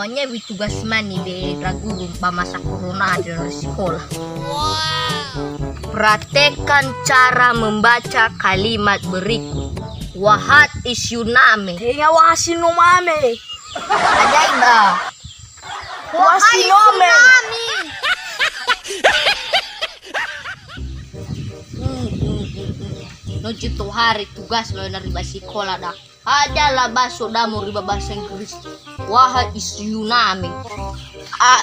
kawannya tugas mani be guru masa corona di sekolah. Praktekkan cara membaca kalimat berikut. What is your name? Tenga wasinumame. Ajaib dah. Wasinome. Nuju tuh hari tugas lo dari sekolah dah. Adalah bahasa damu riba bahasa Inggris. What is your name?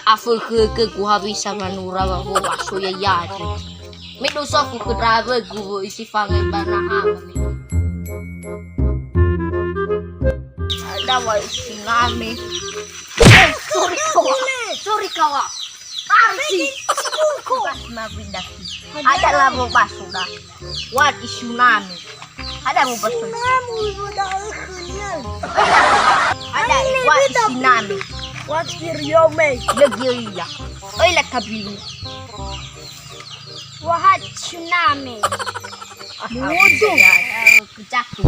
Afur ke ku habis sama nura bahwa bahasa ya ya. Mido sofu ke driver ku isi fangai banaha. Ada wa is your name? Sorry kawa. Arsi. Ada lah mau bahasa dah. What is your name? Ada mau bahasa. Ada what is your name? What's your name? Legiya. Oi la kabilu. What's your name? Mudu. Kucaku.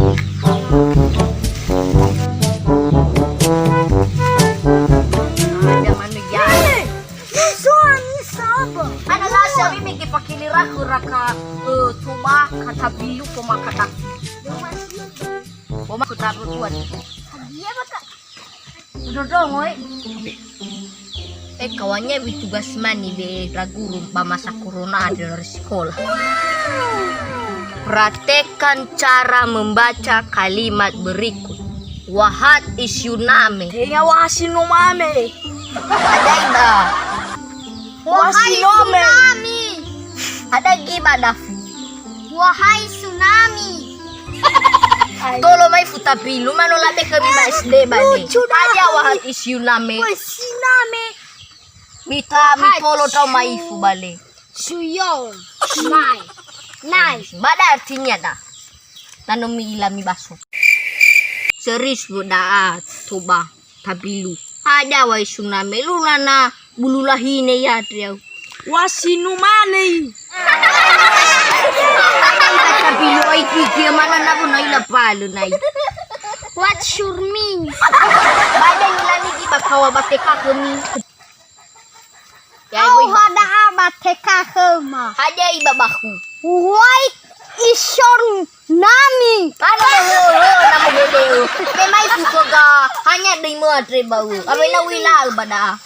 Ada manusia. Ada lah sabi miki pakilira kuraka tuma kata bilu koma kata. Koma kata buat. Dia baka. Dodong oi. Kawannya tugas mani be guru masa corona di sekolah. Praktekkan cara membaca kalimat berikut. What is your name? Tenga wasinumame. Ajaib dah. Wasinome. Ada gimana? Wahai tsunami. Tolo mai futa pilu mano la te kami ba SD bani. Aja what is your name? Wasiname. Mita mi tolo tau mai fu bale. Suyo. Nai. Bada artinya dah. Nano mi ilami baso. Seris buda toba tabilu. Ada wa tsunami lu nana bululahine ya triau. Wasinumane. Tabilu ai kiki mana na pun ai lapalu nai. What's your mean? Bada nilani di bakawa bateka kami. Oh, hada abateka kema. Ada ibabahu. What is your name? Ano nama bebeu. Memai fusoga hanya di madre bau. Abe na wila bada.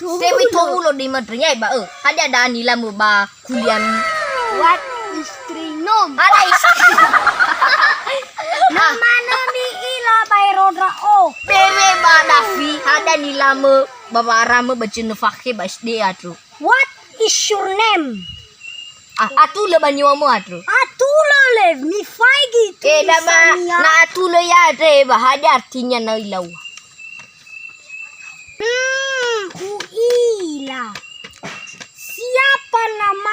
Sewi tobulo di madre nya ba. Ada ada nila mo ba kuliah. What is trinom? Ada istri. Mana mi ila bayrodra o. Bebe ba dafi. Ada nila mo babara mo bacin fakhe basde atru. What is your name? Atula banyo mo atru. Atula lev mi faigi. Nama na atula ya tre ba ada artinya na ilaw. Uila. Siapa nama